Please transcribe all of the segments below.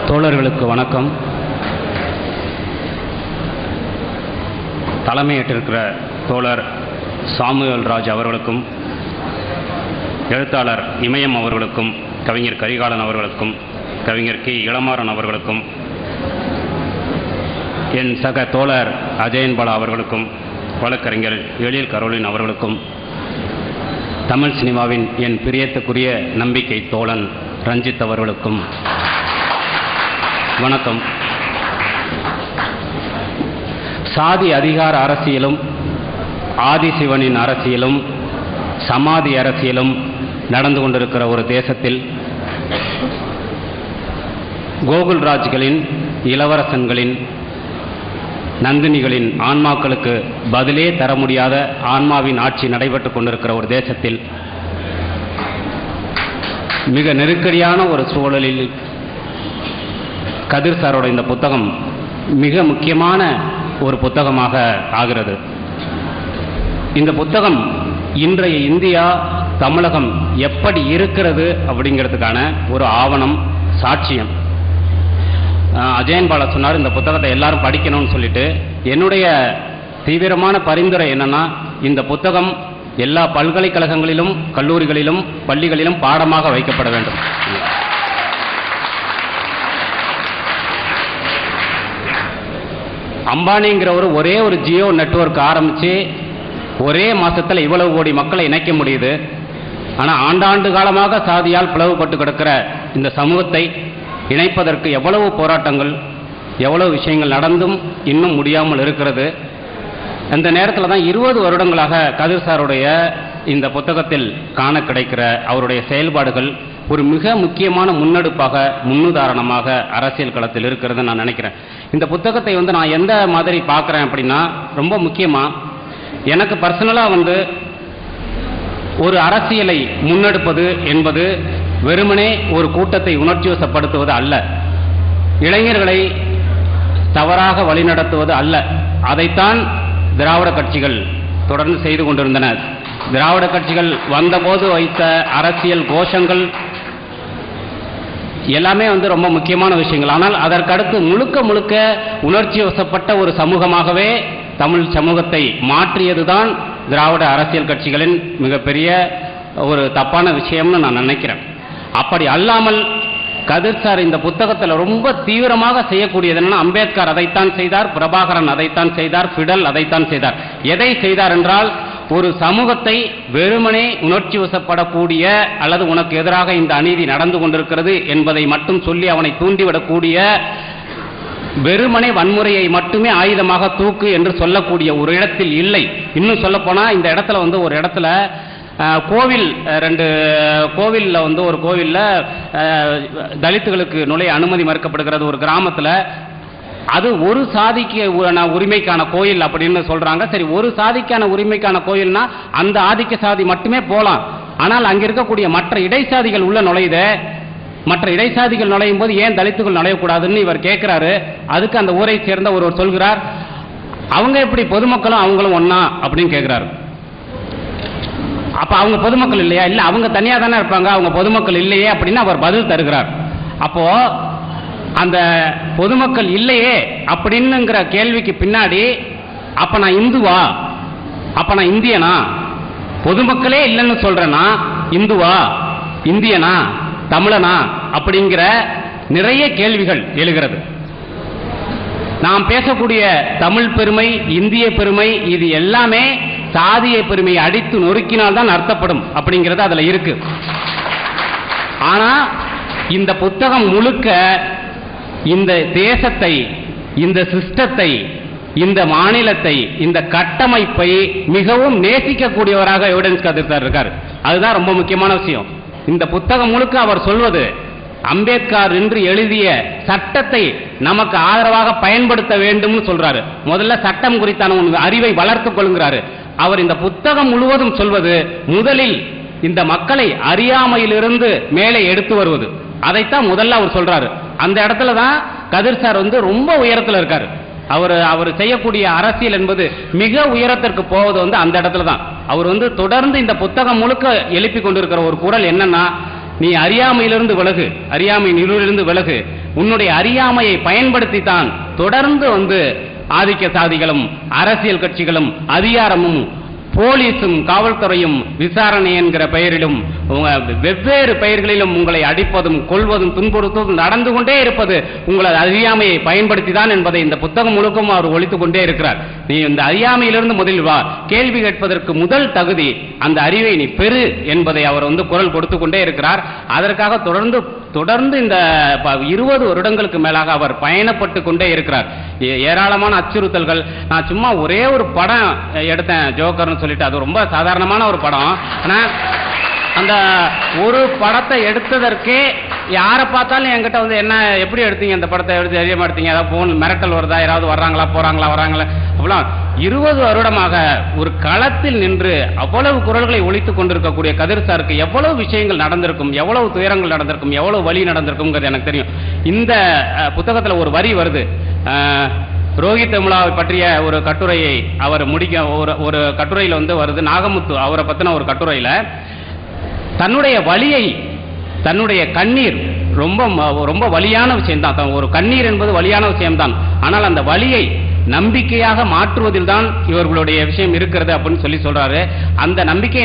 தோழர்களுக்கு வணக்கம். தலைமையேற்றிருக்கிற தோழர் சாமுவேல் ராஜ் அவர்களுக்கும், எழுத்தாளர் இமயம் அவர்களுக்கும், கவிஞர் கரிகாலன் அவர்களுக்கும், கவிஞர் கி இளமாறன் அவர்களுக்கும், என் சக தோழர் அஜயன் பாலா அவர்களுக்கும், வழக்கறிஞர் எழில் கரோலின் அவர்களுக்கும், தமிழ் சினிமாவின் என் பிரியத்துக்குரிய நம்பிக்கை தோழன் ரஞ்சித் அவர்களுக்கும் வணக்கம். சாதி அதிகார அரசியலும் ஆதிசிவனின் அரசியலும் சமாதி அரசியலும் நடந்து கொண்டிருக்கிற ஒரு தேசத்தில் கோகுல்ராஜ்களின், இளவரசன்களின், நந்தினிகளின் ஆன்மாக்களுக்கு பதிலே தர முடியாத ஆன்மாவின் ஆட்சி நடைபெற்று கொண்டிருக்கிற ஒரு தேசத்தில் மிக நெருக்கடியான ஒரு சூழலில் கதிர் சாரோட இந்த புத்தகம் மிக முக்கியமான ஒரு புத்தகமாக ஆகிறது. இந்த புத்தகம் இன்றைய இந்தியா, தமிழகம் எப்படி இருக்கிறது அப்படிங்கிறதுக்கான ஒரு ஆவணம், சாட்சியம். அஜயன் பாலா சொன்னார் இந்த புத்தகத்தை எல்லாரும் படிக்கணும்னு சொல்லிட்டு. என்னுடைய தீவிரமான பரிந்துரை என்னன்னா, இந்த புத்தகம் எல்லா பல்கலைக்கழகங்களிலும், கல்லூரிகளிலும், பள்ளிகளிலும் பாடமாக வைக்கப்பட வேண்டும். அம்பானிங்கிறவர் ஒரே ஒரு ஜியோ நெட்வொர்க் ஆரம்பித்து ஒரே மாதத்தில் இவ்வளவு கோடி மக்களை இணைக்க முடியுது. ஆனால் ஆண்டாண்டு காலமாக சாதியால் பிளவுபட்டு கிடக்கிற இந்த சமூகத்தை இணைப்பதற்கு எவ்வளவு போராட்டங்கள், எவ்வளவு விஷயங்கள் நடந்தும் இன்னும் முடியாமல் இருக்கிறது. அந்த நேரத்தில் தான் 20 வருடங்களாக கதிர் சாருடைய இந்த புத்தகத்தில் காண கிடைக்கிற அவருடைய செயல்பாடுகள் ஒரு மிக முக்கியமான முன்னெடுப்பாக, முன்னுதாரணமாக அரசியல் களத்தில் இருக்கிறது நான் நினைக்கிறேன். இந்த புத்தகத்தை நான் எந்த மாதிரி பார்க்குறேன் அப்படின்னா, ரொம்ப முக்கியமாக எனக்கு பர்சனலாக ஒரு அரசியலை முன்னெடுப்பது என்பது வெறுமனே ஒரு கூட்டத்தை உணர்ச்சிவசப்படுத்துவது அல்ல, இளைஞர்களை தவறாக வழிநடத்துவது அல்ல. அதைத்தான் திராவிட கட்சிகள் தொடர்ந்து செய்து கொண்டிருந்தன. திராவிட கட்சிகள் வந்தபோது வைத்த அரசியல் கோஷங்கள் எல்லாமே ரொம்ப முக்கியமான விஷயங்கள். ஆனால் அதற்கடுத்து முழுக்க முழுக்க உணர்ச்சி வசப்பட்ட ஒரு சமூகமாகவே தமிழ் சமூகத்தை மாற்றியதுதான் திராவிட அரசியல் கட்சிகளின் மிகப்பெரிய ஒரு தப்பான விஷயம்னு நான் நினைக்கிறேன். அப்படி அல்லாமல் கதிர் சார் இந்த புத்தகத்தில் ரொம்ப தீவிரமாக செய்யக்கூடியது என்னன்னா, அம்பேத்கர் அதைத்தான் செய்தார், பிரபாகரன் அதைத்தான் செய்தார், ஃபிடல் அதைத்தான் செய்தார். எதை செய்தார் என்றால், ஒரு சமூகத்தை வெறுமனே உணர்ச்சி வசப்படக்கூடிய அல்லது உனக்கு எதிராக இந்த அநீதி நடந்து கொண்டிருக்கிறது என்பதை மட்டும் சொல்லி அவனை தூண்டிவிடக்கூடிய, வெறுமனே வன்முறையை மட்டுமே ஆயுதமாக தூக்கு என்று சொல்லக்கூடிய ஒரு இடத்தில் இல்லை. இன்னும் சொல்லப்போனா இந்த இடத்துல ஒரு இடத்துல கோவில், 2 கோவிலில் ஒரு கோவிலில் தலித்துகளுக்கு நுழைய அனுமதி மறுக்கப்படுகிறது ஒரு கிராமத்தில். அது ஒரு சாதிக்கு உரிமைக்கான கோயில் அப்படின்னு சொல்றாங்க. சரி, ஒரு சாதிக்கான உரிமைக்கான கோயில்னா அந்த ஆதிக்க சாதி மட்டுமே போலாம். ஆனால் அங்க இருக்கக்கூடிய மற்ற இடைசாதிகள் உள்ள நுழையுது. மற்ற இடைசாதிகள் நுழையும் போது ஏன் தலித்துகள் நுழையக்கூடாதுன்னு இவர் கேட்கிறாரு. அதுக்கு அந்த ஊரை சேர்ந்த ஒருவர் சொல்கிறார், அவங்க எப்படி பொதுமக்களும் அவங்களும் ஒன்னா அப்படின்னு கேட்கிறாரு. அப்ப அவங்க பொதுமக்கள் இல்லையா? இல்ல, அவங்க தனியா தானே இருப்பாங்க, அவங்க பொதுமக்கள் இல்லையே அப்படின்னு அவர் பதில் தருகிறார். அப்போ அந்த பொதுமக்கள் இல்லையே அப்படின்னுங்கிற கேள்விக்கு பின்னாடி, அப்ப நான் இந்துவா, அப்ப நான் இந்தியனா, பொதுமக்களே இல்லைன்னு சொல்றேனா, இந்துவா, இந்தியனா, தமிழனா அப்படிங்கிற நிறைய கேள்விகள் எழுகிறது. நாம் பேசக்கூடிய தமிழ் பெருமை, இந்திய பெருமை, இது எல்லாமே சாதிய பெருமையை அடித்து நொறுக்கினால் தான் அர்த்தப்படும் அப்படிங்கிறது அதுல இருக்கு. ஆனா இந்த புத்தகம் முழுக்க இந்த தேசத்தை, இந்த சிஸ்டத்தை, இந்த மாநிலத்தை, இந்த கட்டமைப்பை மிகவும் நேசிக்கக்கூடியவராக எவிடன்ஸ் கதிர் சார் இருக்கார். அதுதான் ரொம்ப முக்கியமான விஷயம். இந்த புத்தகம் முழுக்க அவர் சொல்வது, அம்பேத்கர் என்று எழுதிய சட்டத்தை நமக்கு ஆதரவாக பயன்படுத்த வேண்டும் சொல்றாரு. முதல்ல சட்டம் குறித்தான அறிவை வளர்த்துக் கொள்கிறாரு. அவர் இந்த புத்தகம் முழுவதும் சொல்வது, முதலில் இந்த மக்களை அறியாமையிலிருந்து மேலே எடுத்து வருவது. அதைத்தான் முதல்ல அவர் சொல்றாரு. அந்த இடத்துல தான் கதிர் சார் ரொம்ப உயரத்தில் இருக்காரு. அவர் செய்யக்கூடிய அரசியல் என்பது மிக உயரத்திற்கு போவது அந்த இடத்துல தான். அவர் தொடர்ந்து இந்த புத்தகம் முழுக்க எழுப்பி கொண்டிருக்கிற ஒரு குரல் என்னன்னா, நீ அறியாமையிலிருந்து விலகு, அறியாமையின் இருளிலிருந்து விலகு. உன்னுடைய அறியாமையை பயன்படுத்தித்தான் தொடர்ந்து ஆதிக்க சாதிகளும் அரசியல் கட்சிகளும் அதிகாரமும் போலீஸும் காவல்துறையும் விசாரணை என்கிற பெயரிலும் வெவ்வேறு பெயர்களிலும் உங்களை அடிப்பதும் கொள்வதும் துன்புறுத்துவதும் நடந்து கொண்டே இருப்பது உங்களது அறியாமையை பயன்படுத்தி தான் என்பதை இந்த புத்தகம் முழுக்கும் அவர் ஒழித்துக் கொண்டே இருக்கிறார். நீ இந்த அறியாமையிலிருந்து முதலில் வா, கேள்வி கேட்பதற்கு முதல் தகுதி அந்த அறிவை நீ பெறு என்பதை அவர் குரல் கொடுத்து கொண்டே இருக்கிறார். அதற்காக தொடர்ந்து இந்த 20 வருடங்களுக்கு மேலாக அவர் பயணப்பட்டு கொண்டே இருக்கிறார். ஏராளமான அச்சுறுத்தல்கள். நான் சும்மா ஒரே ஒரு படம் எடுத்தேன், ஜோக்கர்னு சொல்லிட்டு. அது ரொம்ப சாதாரணமான ஒரு படம். ஆனால் அந்த ஒரு படத்தை எடுத்ததற்கே யாரை பார்த்தாலும் என்கிட்ட என்ன எப்படி எடுத்தீங்க இந்த படத்தை, எடுத்து தைரியமா எடுத்தீங்க, ஏதாவது போன் மிரட்டல் வருதா, யாராவது வர்றாங்களா வராங்களா அப்படிலாம் 20 வருடமாக ஒரு களத்தில் நின்று அவ்வளவு குரல்களை ஒலித்துக் கொண்டிருக்கக்கூடிய கதிர் சாருக்கு எவ்வளவு விஷயங்கள் நடந்திருக்கும், எவ்வளவு துயரங்கள் நடந்திருக்கும், எவ்வளவு வலி நடந்திருக்கும்ங்கிறது எனக்கு தெரியும். இந்த புத்தகத்தில் ஒரு வரி வருது, ரோஹித் வெமுலாவை பற்றிய ஒரு கட்டுரையை அவர் முடிக்க ஒரு கட்டுரையில் வருது, நாகமுத்து அவரை பற்றின ஒரு கட்டுரையில் தன்னுடைய வலியை, தன்னுடைய கண்ணீர் ரொம்ப வலியான விஷயம்தான். ஒரு கண்ணீர் என்பது வலியான விஷயம்தான். ஆனால் அந்த வலியை நம்பிக்கையாக மாற்றுவதில் தான் இவர்களுடைய விஷயம் இருக்கிறது அப்படின்னு சொல்றாரு. அந்த நம்பிக்கை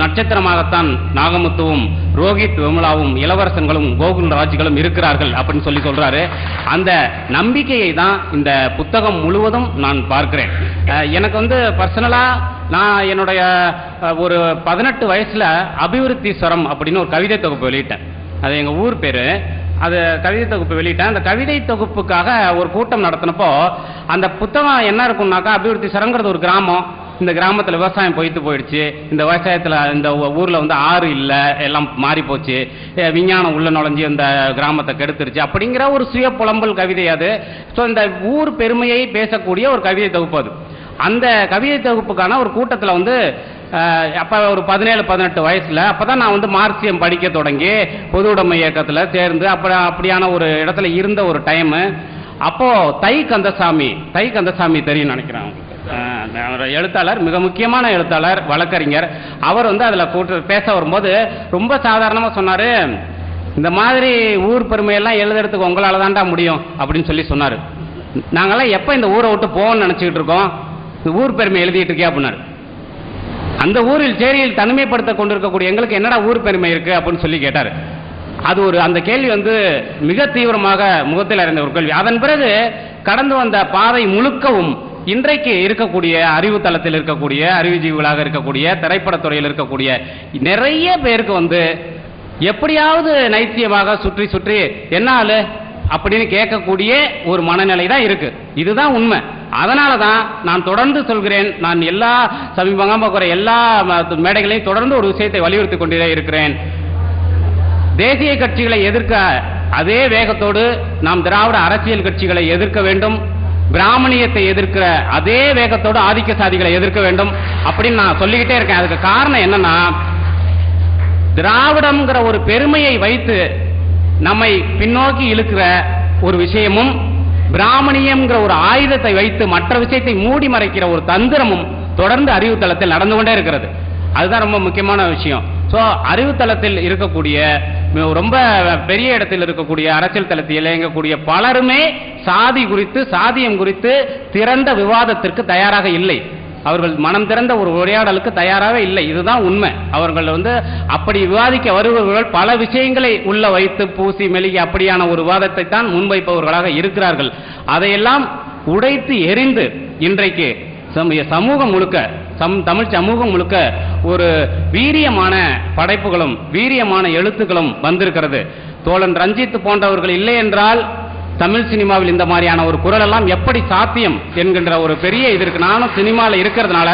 நட்சத்திரமாகத்தான் நாகமுத்துவும் ரோஹித் வெமுலாவும் இளவரசங்களும் கோகுல் ராஜ்களும் இருக்கிறார்கள் அப்படின்னு சொல்றாரு. அந்த நம்பிக்கையை தான் இந்த புத்தகம் முழுவதும் நான் பார்க்கிறேன். எனக்கு பர்சனலா நான் என்னுடைய ஒரு 18 வயசுல அபிவிருத்தீஸ்வரம் அப்படின்னு ஒரு கவிதை தொகுப்பு வெளியிட்டேன். அது எங்க ஊர் பேரு. அது கவிதை தொகுப்பு வெளியிட்டேன். அந்த கவிதை தொகுப்புக்காக ஒரு கூட்டம் நடத்தினப்போ அந்த புத்தகம் என்ன இருக்கும்னாக்கா, அபிவிருத்தீஸ்வரங்கிறது ஒரு கிராமம். இந்த கிராமத்தில் விவசாயம் போயிடுச்சு. இந்த விவசாயத்தில் இந்த ஊரில் ஆறு இல்லை, எல்லாம் மாறி போச்சு, விஞ்ஞானம் உள்ள நுழைஞ்சி இந்த கிராமத்தை கெடுத்துருச்சு அப்படிங்கிற ஒரு சுய புலம்பல் கவிதை அது. ஸோ இந்த ஊர் பெருமையை பேசக்கூடிய ஒரு கவிதை தொகுப்பு அது. அந்த கவிதை தொகுப்புக்கான ஒரு கூட்டத்தில் அப்போ ஒரு 17-18 வயசில் அப்போ தான் நான் மார்க்சியம் படிக்க தொடங்கி பொது உடைமை இயக்கத்தில் சேர்ந்து அப்படியான ஒரு இடத்துல இருந்த ஒரு டைமு. அப்போது தை கந்தசாமி தெரியும் நினைக்கிறேன். எழுத்தாளர், மிக முக்கியமான எழுத்தாளர், வழக்கறிஞர். அவர் அதில் பேச வரும்போது ரொம்ப சாதாரணமாக சொன்னார், இந்த மாதிரி ஊர் பெருமையெல்லாம் எழுதுறதுக்கு உங்களால் தான்டா முடியும் அப்படின்னு சொன்னார். நாங்கள்லாம் எப்போ இந்த ஊரை விட்டு போகணும்னு நினச்சிக்கிட்டு இருக்கோம், இந்த ஊர் பெருமை எழுதிட்டு இருக்கே அப்படின்னாரு. அந்த ஊரில் சேரியில் தனிமைப்படுத்த கொண்டிருக்கக்கூடிய எங்களுக்கு என்னடா ஊர் பெருமை இருக்கு அப்படின்னு கேட்டார். அது அந்த கேள்வி மிக தீவிரமாக முகத்தில் அறிந்த ஒரு கேள்வி. அதன் பிறகு கடந்து வந்த பாதை முழுக்கவும் இன்றைக்கு இருக்கக்கூடிய அறிவு தளத்தில் இருக்கக்கூடிய அறிவுஜீவிகளாக இருக்கக்கூடிய திரைப்படத்துறையில் இருக்கக்கூடிய நிறைய பேருக்கு எப்படியாவது நைத்தியமாக சுற்றி என்னால அப்படின்னு கேட்கக்கூடிய ஒரு மனநிலை தான் இருக்கு. இதுதான் உண்மை. அதனால தான் நான் தொடர்ந்து சொல்கிறேன், நான் சமீபமாக போகிற எல்லா மேடைகளையும் தொடர்ந்து ஒரு விஷயத்தை வலியுறுத்தி கொண்டே இருக்கிறேன். தேசிய கட்சிகளை எதிர்க்க அதே வேகத்தோடு நாம் திராவிட அரசியல் கட்சிகளை எதிர்க்க வேண்டும். பிராமணியத்தை எதிர்க்கிற அதே வேகத்தோடு ஆதிக்க சாதிகளை எதிர்க்க வேண்டும் அப்படின்னு நான் சொல்லிக்கிட்டே இருக்கேன். அதுக்கு காரணம் என்னன்னா, திராவிடம்ங்கிற ஒரு பெருமையை வைத்து நம்மை பின்னோக்கி இழுக்கிற ஒரு விஷயமும், பிராமணியம்ங்கிற ஒரு ஆயுதத்தை வைத்து மற்ற விஷயத்தை மூடி மறைக்கிற ஒரு தந்திரமும் தொடர்ந்து அறிவு தளத்தில் நடந்து கொண்டே இருக்கிறது. அதுதான் ரொம்ப முக்கியமான விஷயம். ஸோ அறிவு தளத்தில் இருக்கக்கூடிய ரொம்ப பெரிய இடத்தில் இருக்கக்கூடிய அரசியல் தளத்தில் இயங்கக்கூடிய பலருமே சாதி குறித்து, சாதியம் குறித்து திறந்த விவாதத்திற்கு தயாராக இல்லை. அவர்கள் மனம் திறந்த ஒரு உரையாடலுக்கு தயாராக இல்லை. இதுதான் உண்மை. அவர்கள் அப்படி விவாதிக்க வருபவர்கள் பல விஷயங்களை உள்ள வைத்து பூசி மெழுகி அப்படியான ஒரு விவாதத்தை தான் முன்வைப்பவர்களாக இருக்கிறார்கள். அதையெல்லாம் உடைத்து எரிந்து இன்றைக்கு சமூகம் முழுக்க, தமிழ் சமூகம் முழுக்க ஒரு வீரியமான படைப்புகளும் வீரியமான எழுத்துக்களும் வந்திருக்கிறது. தோழன் ரஞ்சித் போன்றவர்கள் இல்லை என்றால் தமிழ் சினிமாவில் இந்த மாதிரியான ஒரு குரல் எல்லாம் எப்படி சாத்தியம் என்கின்ற ஒரு பெரிய இது இருக்கு. நானும் சினிமாவில் இருக்கிறதுனால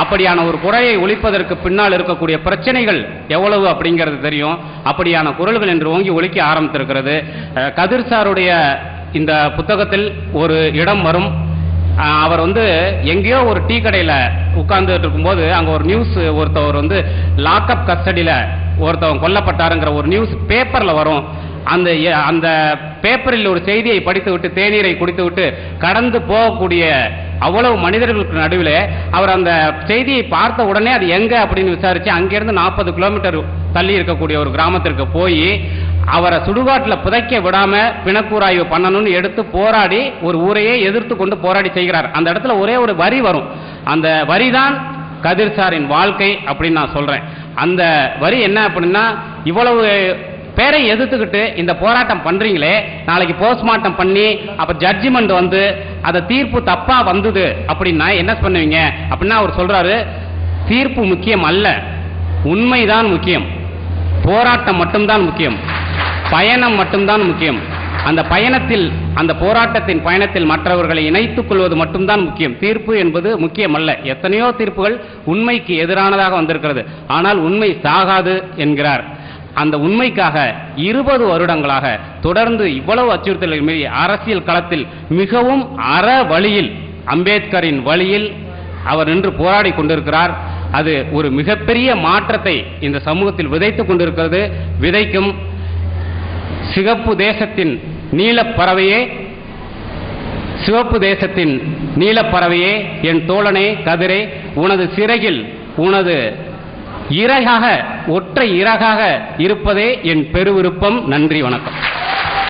அப்படியான ஒரு குரலை ஒலிப்பதற்கு பின்னால் இருக்கக்கூடிய பிரச்சனைகள் எவ்வளவு அப்படிங்கிறது தெரியும். அப்படியான குரல்கள் என்று ஓங்கி ஒலிக்க ஆரம்பித்திருக்கிறது. கதிர் சாருடைய இந்த புத்தகத்தில் ஒரு இடம் வரும். அவர் எங்கேயோ ஒரு டீ கடையில் உட்கார்ந்துட்டு இருக்கும்போது அங்கே ஒரு நியூஸ், ஒருத்தவர் லாக்அப் கஸ்டடியில் ஒருத்தவன் கொல்லப்பட்டாருங்கிற ஒரு நியூஸ் பேப்பரில் வரும். அந்த பேப்பரில் ஒரு செய்தியை படித்துவிட்டு தேநீரை குடித்துவிட்டு கடந்து போகக்கூடிய அவ்வளவு மனிதர்களுக்கு நடுவில் அவர் அந்த செய்தியை பார்த்த உடனே அது எங்க அப்படின்னு விசாரிச்சு அங்கிருந்து 40 கிலோமீட்டர் தள்ளி இருக்கக்கூடிய ஒரு கிராமத்திற்கு போய் அவரை சுடுகாட்டில் புதைக்க விடாம பிணக்கூராய்வு பண்ணணும்னு எடுத்து போராடி ஒரு ஊரையே எதிர்த்து கொண்டு போராடி செய்கிறார். அந்த இடத்துல ஒரே ஒரு வரி வரும். அந்த வரிதான் கதிர் சாரின் வாழ்க்கை அப்படின்னு நான் சொல்றேன். அந்த வரி என்ன அப்படின்னா, இவ்வளவு பேரை எதிர்த்துக்கிட்டு இந்த போராட்டம் பண்றீங்களே, நாளைக்கு போஸ்ட்மார்ட்டம் பண்ணி அப்ப ஜட்ஜ்மெண்ட் வந்து அந்த தீர்ப்பு தப்பா வந்தது அப்படின்னா என்ன பண்ணுவீங்க அப்படின்னா அவர் சொல்றாரு, தீர்ப்பு முக்கியம் அல்ல, உண்மைதான் முக்கியம், போராட்டம் மட்டும்தான் முக்கியம், பயணம் மட்டும்தான் முக்கியம். அந்த பயணத்தில், அந்த போராட்டத்தின் பயணத்தில் மற்றவர்களை இணைத்துக் கொள்வது மட்டும்தான் முக்கியம். தீர்ப்பு என்பது முக்கியம் அல்ல. எத்தனையோ தீர்ப்புகள் உண்மைக்கு எதிரானதாக வந்திருக்கிறது, ஆனால் உண்மை சாகாது என்கிறார். அந்த உண்மைக்காக 20 வருடங்களாக தொடர்ந்து இவ்வளவு அச்சுறுத்தல்கள் மீறி அரசியல் களத்தில் மிகவும் அற வழியில், அம்பேத்கரின் வழியில் அவர் நின்று போராடி கொண்டிருக்கிறார். அது ஒரு மிகப்பெரிய மாற்றத்தை இந்த சமூகத்தில் விதைத்துக் கொண்டிருக்கிறது. விதைக்கும். சிவப்பு தேசத்தின் நீலப்பறவையே, சிவப்பு தேசத்தின் நீலப்பறவையே, என் தோழனே கதிரே, உனது சிறகில் உனது இறகாக, ஒற்றை இறகாக இருப்பதே என் பெருவிருப்பம். நன்றி, வணக்கம்.